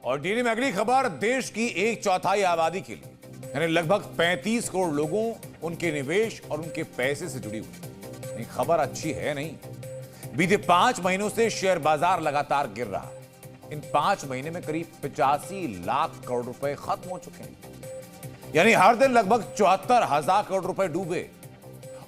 और डेली में अगली खबर देश की 1/4 आबादी के लिए यानी लगभग 35 करोड़ लोगों, उनके निवेश और उनके पैसे से जुड़ी हुई खबर अच्छी है नहीं। बीते 5 महीनों से शेयर बाजार लगातार गिर रहा। इन 5 महीने में करीब 85 लाख करोड़ रुपए खत्म हो चुके हैं, यानी हर दिन लगभग 74,000 करोड़ रुपए डूबे।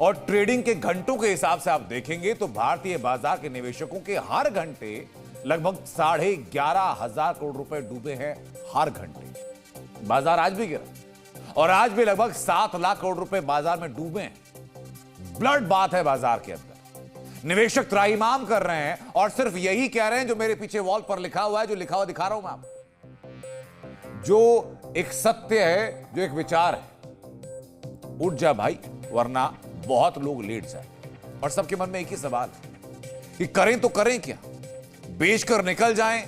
और ट्रेडिंग के घंटों के हिसाब से आप देखेंगे तो भारतीय बाजार के निवेशकों के हर घंटे लगभग 11,500 करोड़ रुपए डूबे हैं हर घंटे। बाजार आज भी गिरा और आज भी लगभग 7 लाख करोड़ रुपए बाजार में डूबे हैं। ब्लड बात है बाजार के अंदर। निवेशक त्राहिमाम कर रहे हैं और सिर्फ यही कह रहे हैं जो मेरे पीछे वॉल पर लिखा हुआ है, जो लिखा हुआ दिखा रहा हूं मैं आपको, जो एक सत्य है, जो एक विचार है। उठ जा भाई, वरना बहुत लोग लेट जाए। और सबके मन में एक ही सवाल है कि करें तो करें क्या? बेचकर निकल जाएं,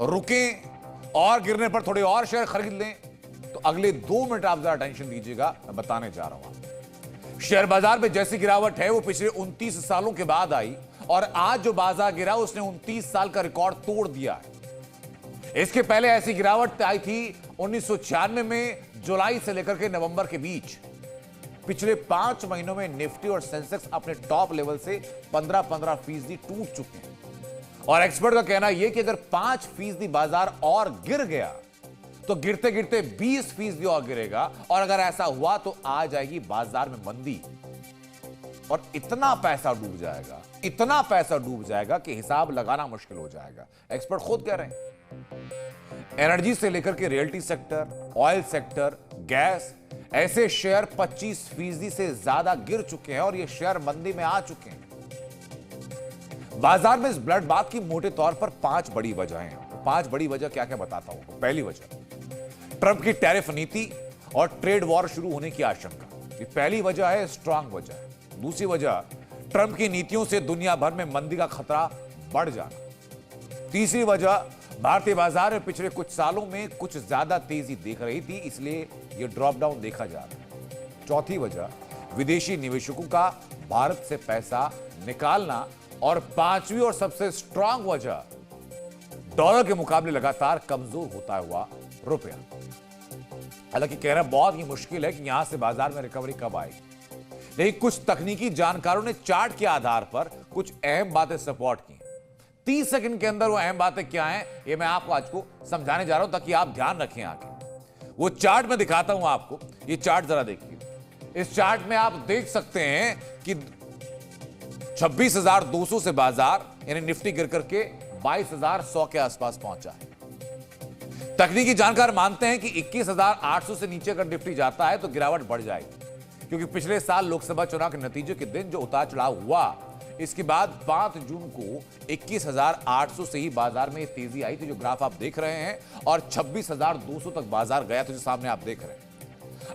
रुकें और गिरने पर थोड़े और शेयर खरीद लें? तो अगले 2 मिनट आप जरा टेंशन दीजिएगा, मैं बताने जा रहा हूं। शेयर बाजार में जैसी गिरावट है वो पिछले 29 सालों के बाद आई और आज जो बाजार गिरा उसने 29 साल का रिकॉर्ड तोड़ दिया है। इसके पहले ऐसी गिरावट आई थी 1996 में, जुलाई से लेकर के नवंबर के बीच। पिछले 5 महीनों में निफ्टी और सेंसेक्स अपने टॉप लेवल से 15% टूट चुके हैं। और एक्सपर्ट का कहना यह कि अगर 5% बाजार और गिर गया तो गिरते गिरते 20% और गिरेगा। और अगर ऐसा हुआ तो आ जाएगी बाजार में मंदी और इतना पैसा डूब जाएगा, इतना पैसा डूब जाएगा कि हिसाब लगाना मुश्किल हो जाएगा। एक्सपर्ट खुद कह रहे हैं। एनर्जी से लेकर के realty sector, oil sector, gas, ऐसे शेयर 25% से ज्यादा गिर चुके हैं और ये शेयर मंदी में आ चुके हैं। बाजार में इस ब्लड बात की मोटे तौर पर 5 बड़ी वजहें हैं। 5 बड़ी वजह क्या क्या बताता हूं। पहली वजह, ट्रंप की टैरिफ नीति और ट्रेड वॉर शुरू होने की आशंका। ये पहली वजह है, स्ट्रांग वजह है। दूसरी वजह, ट्रंप की नीतियों से दुनिया भर में मंदी का खतरा बढ़ जाना। तीसरी वजह, भारतीय बाजार में पिछले कुछ सालों में कुछ ज्यादा तेजी देख रही थी, इसलिए यह ड्रॉप डाउन देखा जा रहा है। चौथी वजह, विदेशी निवेशकों का भारत से पैसा निकालना। और पांचवी और सबसे स्ट्रांग वजह, डॉलर के मुकाबले लगातार कमजोर होता हुआ रुपया। हालांकि कहना बहुत ही मुश्किल है कि यहां से बाजार में रिकवरी कब आएगी, लेकिन कुछ तकनीकी जानकारों ने चार्ट के आधार पर कुछ अहम बातें सपोर्ट की। 30 सेकंड के अंदर वो अहम बातें क्या हैं, ये मैं आपको आज को समझाने जा रहा हूं ताकि आप ध्यान रखें आगे। वो चार्ट मैं दिखाता हूं आपको। ये चार्ट जरा देखिए। इस चार्ट में आप देख सकते हैं कि 26,200 से बाजार यानी निफ्टी गिर करके 22,100 के आसपास पहुंचा है। तकनीकी जानकार मानते हैं कि 21,800 से नीचे अगर निफ्टी जाता है तो गिरावट बढ़ जाएगी, क्योंकि पिछले साल लोकसभा चुनाव के नतीजे के दिन जो उतार चढ़ाव हुआ, इसके बाद 5 जून को 21,800 से ही बाजार में तेजी आई थी, जो ग्राफ आप देख रहे हैं, और 26,200 तक बाजार गया था, जो सामने आप देख रहे हैं।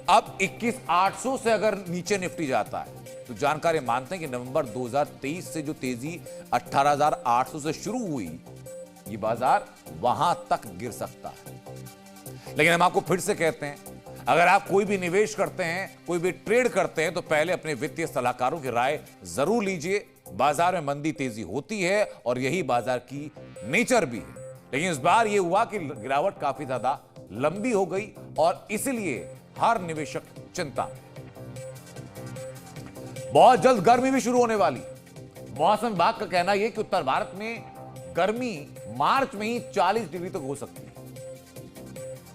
अब 21,800 से अगर नीचे निफ्टी जाता है तो जानकार मानते हैं कि नवंबर 2023 से जो तेजी 18,800 से शुरू हुई, ये बाजार वहां तक गिर सकता है। लेकिन हम आपको फिर से कहते हैं, अगर आप कोई भी निवेश करते हैं, कोई भी ट्रेड करते हैं, तो पहले अपने वित्तीय सलाहकारों की राय जरूर लीजिए। बाजार में मंदी तेजी होती है और यही बाजार की नेचर भी है। लेकिन इस बार यह हुआ कि गिरावट काफी ज्यादा लंबी हो गई और इसलिए हर निवेशक चिंता में। बहुत जल्द गर्मी भी शुरू होने वाली। मौसम विभाग का कहना यह कि उत्तर भारत में गर्मी मार्च में ही 40 डिग्री तक हो सकती है।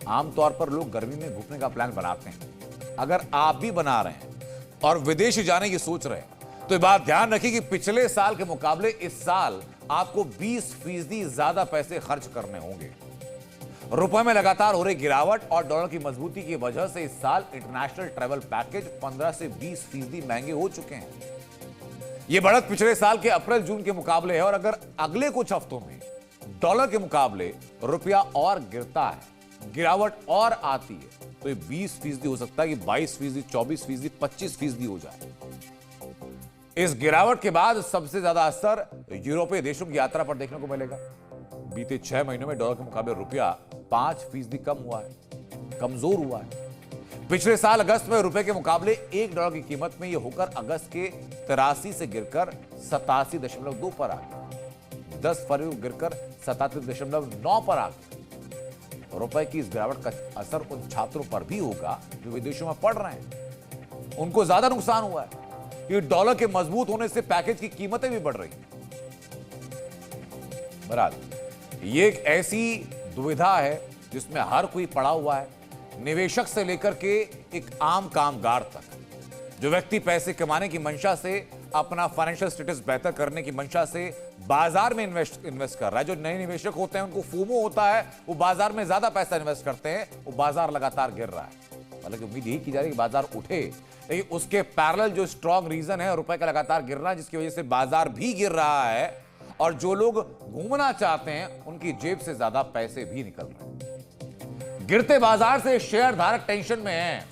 आमतौर पर लोग गर्मी में घूमने का प्लान बनाते हैं। अगर आप भी बना रहे हैं और विदेश जाने की सोच रहे हैं तो ये बात ध्यान रखिए कि पिछले साल के मुकाबले इस साल आपको 20% ज्यादा पैसे खर्च करने होंगे। रुपए में लगातार हो रही गिरावट और डॉलर की मजबूती की वजह से इस साल इंटरनेशनल ट्रैवल पैकेज 15 से 20% महंगे हो चुके हैं। यह बढ़त पिछले साल के अप्रैल जून के मुकाबले है और अगर अगले कुछ हफ्तों में डॉलर के मुकाबले रुपया और गिरता है, गिरावट और आती है, तो ये 20% हो सकता है कि 22%, 24%, 25% हो जाए। इस गिरावट के बाद सबसे ज्यादा असर यूरोपीय देशों की यात्रा पर देखने को मिलेगा। बीते 6 महीनों में डॉलर के मुकाबले रुपया 5% कम हुआ है, कमजोर हुआ है। पिछले साल अगस्त में रुपए के मुकाबले $1 की कीमत में यह होकर अगस्त के 83 से गिरकर 87.2 पर आ गया। 10 फरवरी को गिरकर 77.9 पर आ गया। रुपए की इस गिरावट का असर उन छात्रों पर भी होगा जो विदेशों में पढ़ रहे हैं। उनको ज्यादा नुकसान हुआ है। ये डॉलर के मजबूत होने से पैकेज की कीमतें भी बढ़ रही हैं। बहरहाल ये एक ऐसी दुविधा है जिसमें हर कोई पड़ा हुआ है, निवेशक से लेकर के एक आम कामगार तक। जो व्यक्ति पैसे कमाने की मंशा से, अपना फाइनेंशियल स्टेटस बेहतर करने की मंशा से बाजार में इन्वेस्ट कर रहा है। जो नए निवेशक होते हैं उनको फोमो होता है, वो बाजार में ज्यादा पैसा इन्वेस्ट करते हैं, वो बाजार लगातार गिर रहा है। हालांकि उम्मीद यही की जा रही है कि बाजार उठे, लेकिन उसके पैरेलल जो स्ट्रॉन्ग रीजन है रुपए का लगातार गिरना, जिसकी वजह से बाजार भी गिर रहा है और जो लोग घूमना चाहते हैं उनकी जेब से ज्यादा पैसे भी निकल रहे हैं। गिरते बाजार से शेयर धारक टेंशन में हैं।